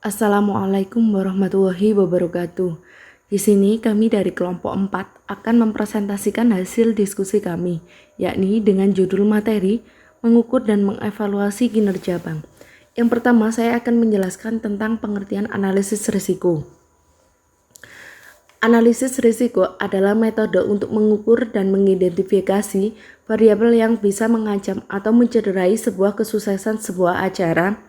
Assalamualaikum warahmatullahi wabarakatuh. Di sini kami dari kelompok 4 akan mempresentasikan hasil diskusi kami, yakni dengan judul materi mengukur dan mengevaluasi kinerja bank. Yang pertama, saya akan menjelaskan tentang pengertian analisis risiko. Analisis risiko adalah metode untuk mengukur dan mengidentifikasi variabel yang bisa mengancam atau mencederai sebuah kesuksesan sebuah acara,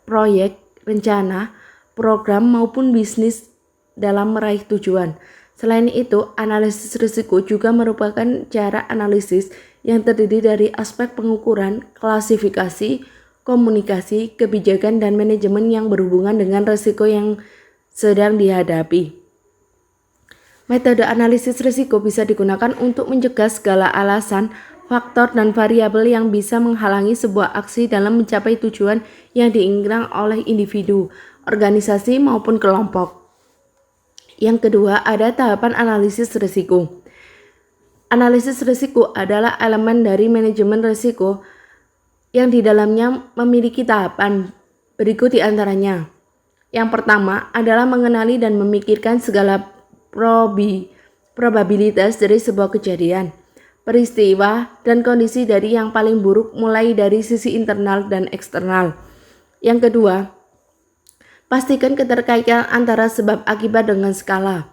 proyek, rencana, program maupun bisnis dalam meraih tujuan. Selain itu, analisis risiko juga merupakan cara analisis yang terdiri dari aspek pengukuran, klasifikasi, komunikasi, kebijakan, dan manajemen yang berhubungan dengan risiko yang sedang dihadapi. Metode analisis risiko bisa digunakan untuk mencegah segala alasan, faktor, dan variabel yang bisa menghalangi sebuah aksi dalam mencapai tujuan yang diinginkan oleh individu, organisasi, maupun kelompok. Yang kedua, ada tahapan analisis risiko. Analisis risiko adalah elemen dari manajemen risiko yang di dalamnya memiliki tahapan berikut di antaranya. Yang pertama adalah mengenali dan memikirkan segala probabilitas dari sebuah kejadian, peristiwa, dan kondisi dari yang paling buruk mulai dari sisi internal dan eksternal. Yang kedua, pastikan keterkaitan antara sebab akibat dengan skala,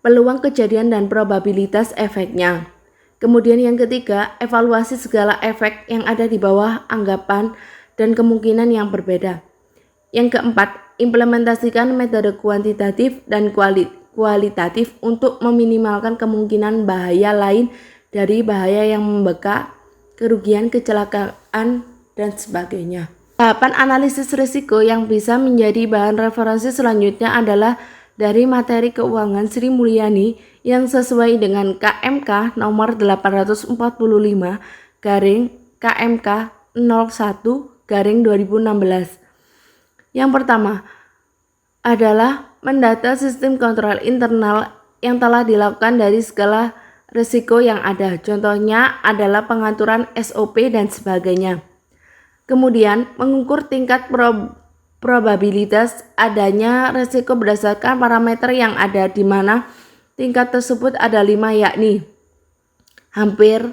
peluang kejadian dan probabilitas efeknya. Kemudian yang ketiga, evaluasi segala efek yang ada di bawah anggapan dan kemungkinan yang berbeda. Yang keempat, implementasikan metode kuantitatif dan kualitatif untuk meminimalkan kemungkinan bahaya lain dari bahaya yang membekak, kerugian, kecelakaan, dan sebagainya. Tahapan analisis risiko yang bisa menjadi bahan referensi selanjutnya adalah dari materi keuangan Sri Mulyani yang sesuai dengan KMK nomor 845 garing KMK 01 garing 2016. Yang pertama adalah mendata sistem kontrol internal yang telah dilakukan dari segala risiko yang ada. Contohnya adalah pengaturan SOP dan sebagainya. Kemudian mengukur tingkat probabilitas adanya risiko berdasarkan parameter yang ada, di mana tingkat tersebut ada 5, yakni hampir,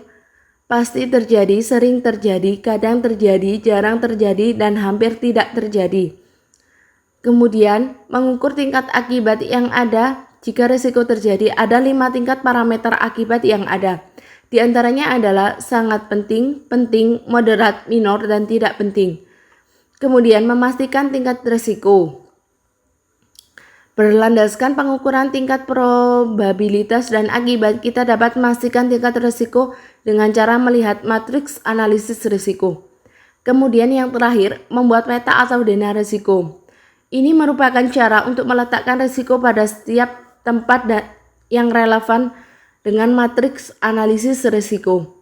pasti terjadi, sering terjadi, kadang terjadi, jarang terjadi, dan hampir tidak terjadi. Kemudian, mengukur tingkat akibat yang ada. Jika risiko terjadi, ada 5 tingkat parameter akibat yang ada. Di antaranya adalah sangat penting, penting, moderat, minor, dan tidak penting. Kemudian, memastikan tingkat risiko. Berlandaskan pengukuran tingkat probabilitas dan akibat, kita dapat memastikan tingkat risiko dengan cara melihat matriks analisis risiko. Kemudian yang terakhir, membuat peta atau dena risiko. Ini merupakan cara untuk meletakkan risiko pada setiap tempat yang relevan dengan matriks analisis risiko.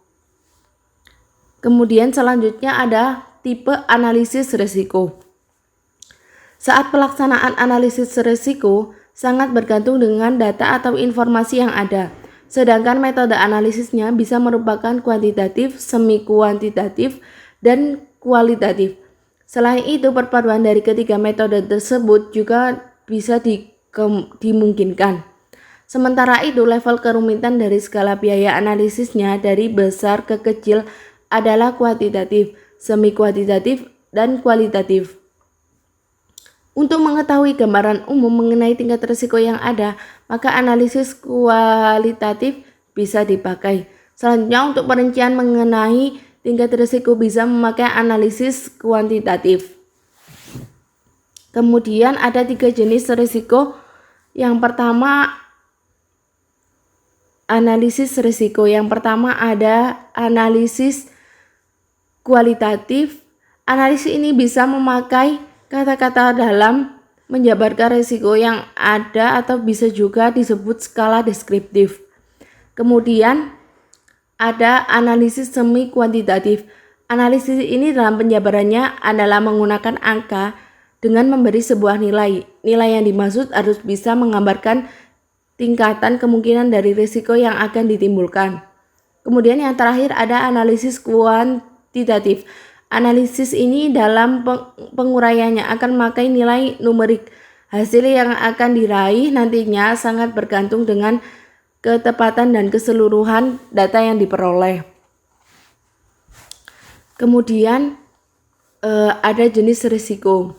Kemudian selanjutnya ada tipe analisis risiko. Saat pelaksanaan analisis risiko sangat bergantung dengan data atau informasi yang ada. Sedangkan metode analisisnya bisa merupakan kuantitatif, semi kuantitatif, dan kualitatif. Selain itu, perpaduan dari ketiga metode tersebut juga bisa dimungkinkan. Sementara itu, level kerumitan dari skala biaya analisisnya dari besar ke kecil adalah kuantitatif, semi kuantitatif, dan kualitatif. Untuk mengetahui gambaran umum mengenai tingkat risiko yang ada, maka analisis kualitatif bisa dipakai. Selanjutnya, untuk perincian mengenai tingkat risiko bisa memakai analisis kuantitatif. Kemudian ada 3 jenis risiko. Yang pertama, analisis risiko. Yang pertama ada analisis kualitatif. Analisis ini bisa memakai kata-kata dalam menjabarkan risiko yang ada atau bisa juga disebut skala deskriptif. Kemudian ada analisis semi kuantitatif. Analisis ini dalam penjabarannya adalah menggunakan angka dengan memberi sebuah nilai. Nilai yang dimaksud harus bisa menggambarkan tingkatan kemungkinan dari risiko yang akan ditimbulkan. Kemudian yang terakhir ada analisis kuantitatif. Analisis ini dalam penguraiannya akan memakai nilai numerik Hasil yang akan diraih nantinya sangat bergantung dengan ketepatan dan keseluruhan data yang diperoleh. Kemudian ada jenis risiko.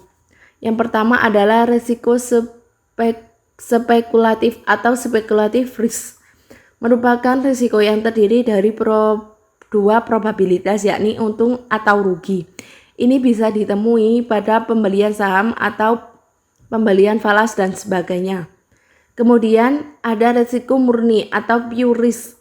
Yang pertama adalah risiko spekulatif atau speculative risk. Merupakan risiko yang terdiri dari dua probabilitas, yakni untung atau rugi. Ini bisa ditemui pada pembelian saham atau pembelian falas dan sebagainya. Kemudian ada risiko murni atau pure risk.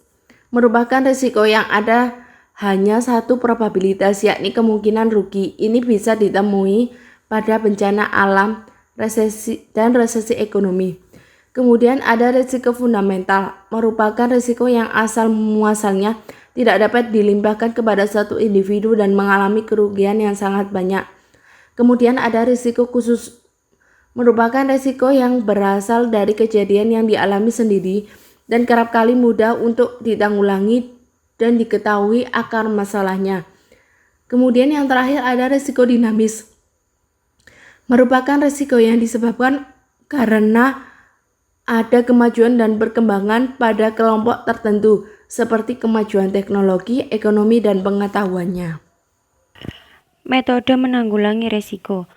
Merupakan risiko yang ada hanya satu probabilitas, yakni kemungkinan rugi. Ini bisa ditemui pada bencana alam, resesi ekonomi. Kemudian ada risiko fundamental, merupakan risiko yang asal muasalnya tidak dapat dilimpahkan kepada satu individu dan mengalami kerugian yang sangat banyak. Kemudian ada risiko khusus, merupakan risiko yang berasal dari kejadian yang dialami sendiri dan kerap kali mudah untuk ditanggulangi dan diketahui akar masalahnya. Kemudian yang terakhir ada risiko dinamis, merupakan risiko yang disebabkan karena ada kemajuan dan perkembangan pada kelompok tertentu, seperti kemajuan teknologi, ekonomi, dan pengetahuannya. Metode menanggulangi risiko.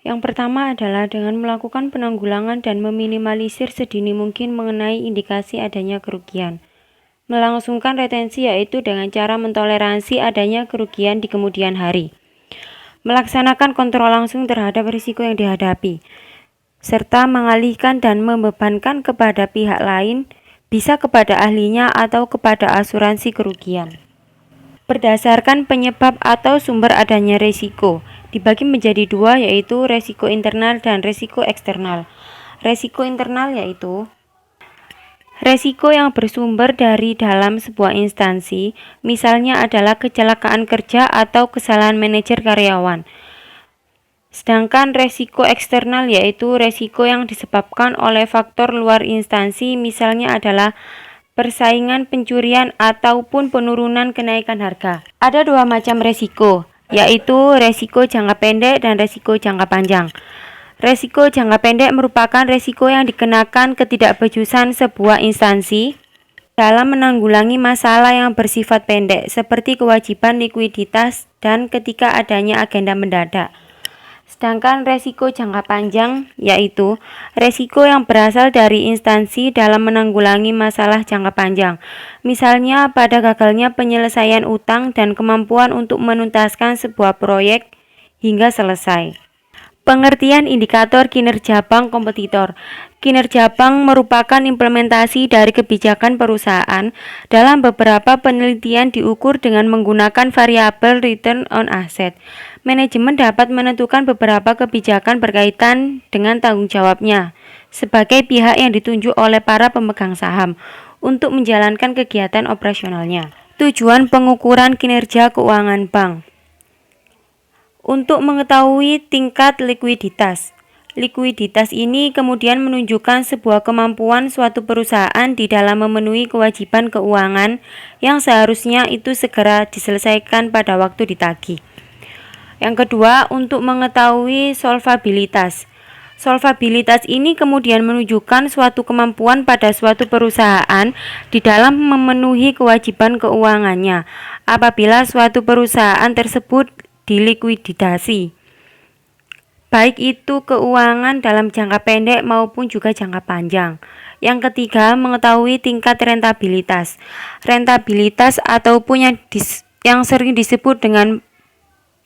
Yang pertama adalah dengan melakukan penanggulangan dan meminimalisir sedini mungkin mengenai indikasi adanya kerugian. Melangsungkan retensi yaitu dengan cara mentoleransi adanya kerugian di kemudian hari. Melaksanakan kontrol langsung terhadap risiko yang dihadapi, serta mengalihkan dan membebankan kepada pihak lain, bisa kepada ahlinya atau kepada asuransi kerugian. Berdasarkan penyebab atau sumber adanya risiko, dibagi menjadi dua, yaitu risiko internal dan risiko eksternal. Risiko internal yaitu risiko yang bersumber dari dalam sebuah instansi, misalnya adalah kecelakaan kerja atau kesalahan manajer karyawan. Sedangkan risiko eksternal yaitu risiko yang disebabkan oleh faktor luar instansi, misalnya adalah persaingan, pencurian, ataupun penurunan kenaikan harga. Ada dua macam risiko, yaitu risiko jangka pendek dan risiko jangka panjang. Risiko jangka pendek merupakan risiko yang dikenakan ketidakbejusan sebuah instansi dalam menanggulangi masalah yang bersifat pendek, seperti kewajiban likuiditas dan ketika adanya agenda mendadak. Sedangkan risiko jangka panjang yaitu risiko yang berasal dari instansi dalam menanggulangi masalah jangka panjang, misalnya pada gagalnya penyelesaian utang dan kemampuan untuk menuntaskan sebuah proyek hingga selesai. Pengertian indikator kinerja bank kompetitor. Kinerja bank merupakan implementasi dari kebijakan perusahaan. Dalam beberapa penelitian diukur dengan menggunakan variabel return on asset. Manajemen dapat menentukan beberapa kebijakan berkaitan dengan tanggung jawabnya sebagai pihak yang ditunjuk oleh para pemegang saham untuk menjalankan kegiatan operasionalnya. Tujuan pengukuran kinerja keuangan bank. Untuk mengetahui tingkat likuiditas. Likuiditas ini kemudian menunjukkan sebuah kemampuan suatu perusahaan di dalam memenuhi kewajiban keuangan yang seharusnya itu segera diselesaikan pada waktu ditagih. Yang kedua, untuk mengetahui solvabilitas. Solvabilitas ini kemudian menunjukkan suatu kemampuan pada suatu perusahaan di dalam memenuhi kewajiban keuangannya apabila suatu perusahaan tersebut dilikuidasi, baik itu keuangan dalam jangka pendek maupun juga jangka panjang. Yang ketiga, mengetahui tingkat rentabilitas. Rentabilitas ataupun yang sering disebut dengan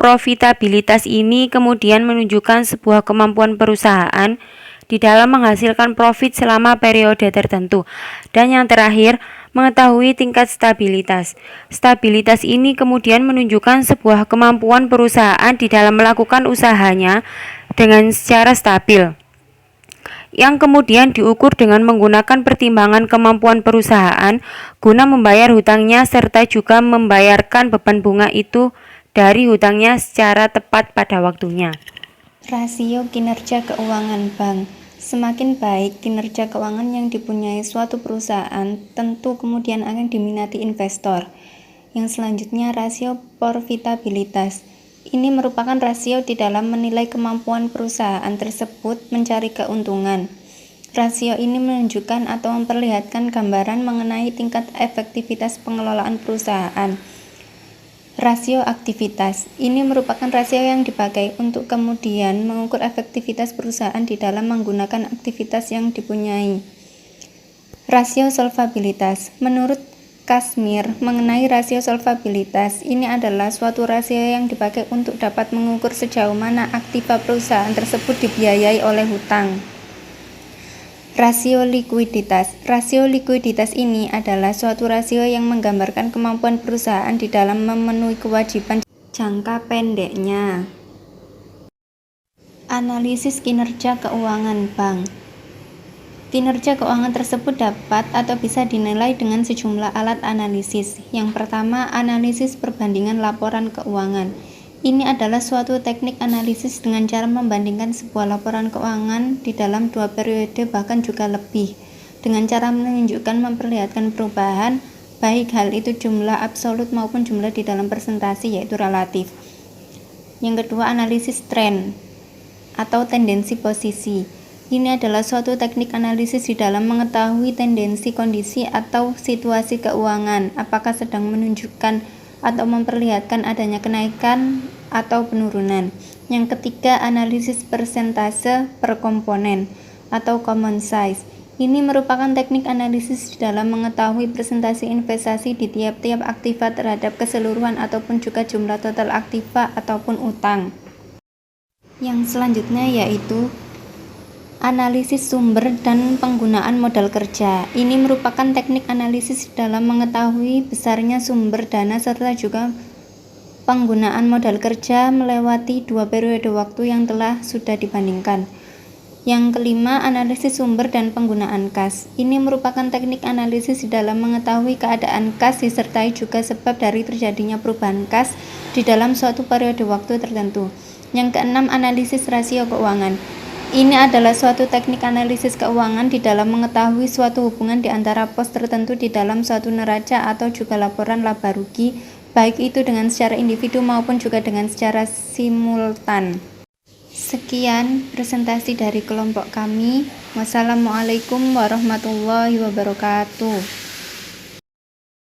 profitabilitas ini kemudian menunjukkan sebuah kemampuan perusahaan di dalam menghasilkan profit selama periode tertentu. Dan yang terakhir, mengetahui tingkat stabilitas. Stabilitas ini kemudian menunjukkan sebuah kemampuan perusahaan di dalam melakukan usahanya dengan secara stabil, yang kemudian diukur dengan menggunakan pertimbangan kemampuan perusahaan guna membayar hutangnya serta juga membayarkan beban bunga itu dari hutangnya secara tepat pada waktunya. Rasio kinerja keuangan bank. Semakin baik kinerja keuangan yang dipunyai suatu perusahaan, tentu kemudian akan diminati investor. Yang selanjutnya, rasio profitabilitas. Ini merupakan rasio di dalam menilai kemampuan perusahaan tersebut mencari keuntungan. Rasio ini menunjukkan atau memperlihatkan gambaran mengenai tingkat efektivitas pengelolaan perusahaan. Rasio aktivitas ini merupakan rasio yang dipakai untuk kemudian mengukur efektivitas perusahaan di dalam menggunakan aktivitas yang dipunyai. Rasio solvabilitas. Menurut Kashmir, mengenai rasio solvabilitas, ini adalah suatu rasio yang dipakai untuk dapat mengukur sejauh mana aktiva perusahaan tersebut dibiayai oleh hutang. Rasio likuiditas. Rasio likuiditas ini adalah suatu rasio yang menggambarkan kemampuan perusahaan di dalam memenuhi kewajiban jangka pendeknya. Analisis kinerja keuangan bank. Kinerja keuangan tersebut dapat atau bisa dinilai dengan sejumlah alat analisis. Yang pertama, analisis perbandingan laporan keuangan. Ini adalah suatu teknik analisis dengan cara membandingkan sebuah laporan keuangan di dalam 2 periode bahkan juga lebih, dengan cara menunjukkan memperlihatkan perubahan, baik hal itu jumlah absolut maupun jumlah di dalam persentase, yaitu relatif. Yang kedua, analisis tren atau tendensi posisi. Ini adalah suatu teknik analisis di dalam mengetahui tendensi kondisi atau situasi keuangan, apakah sedang menunjukkan atau memperlihatkan adanya kenaikan atau penurunan. Yang ketiga, analisis persentase per komponen atau common size. Ini merupakan teknik analisis di dalam mengetahui persentase investasi di tiap-tiap aktiva terhadap keseluruhan ataupun juga jumlah total aktiva ataupun utang. Yang selanjutnya yaitu analisis sumber dan penggunaan modal kerja. Ini merupakan teknik analisis dalam mengetahui besarnya sumber dana serta juga penggunaan modal kerja melewati 2 periode waktu yang telah sudah dibandingkan. Yang kelima, analisis sumber dan penggunaan kas. Ini merupakan teknik analisis dalam mengetahui keadaan kas disertai juga sebab dari terjadinya perubahan kas di dalam suatu periode waktu tertentu. Yang keenam, analisis rasio keuangan. Ini adalah suatu teknik analisis keuangan di dalam mengetahui suatu hubungan di antara pos tertentu di dalam suatu neraca atau juga laporan laba rugi, baik itu dengan secara individu maupun juga dengan secara simultan. Sekian presentasi dari kelompok kami. Wassalamualaikum warahmatullahi wabarakatuh.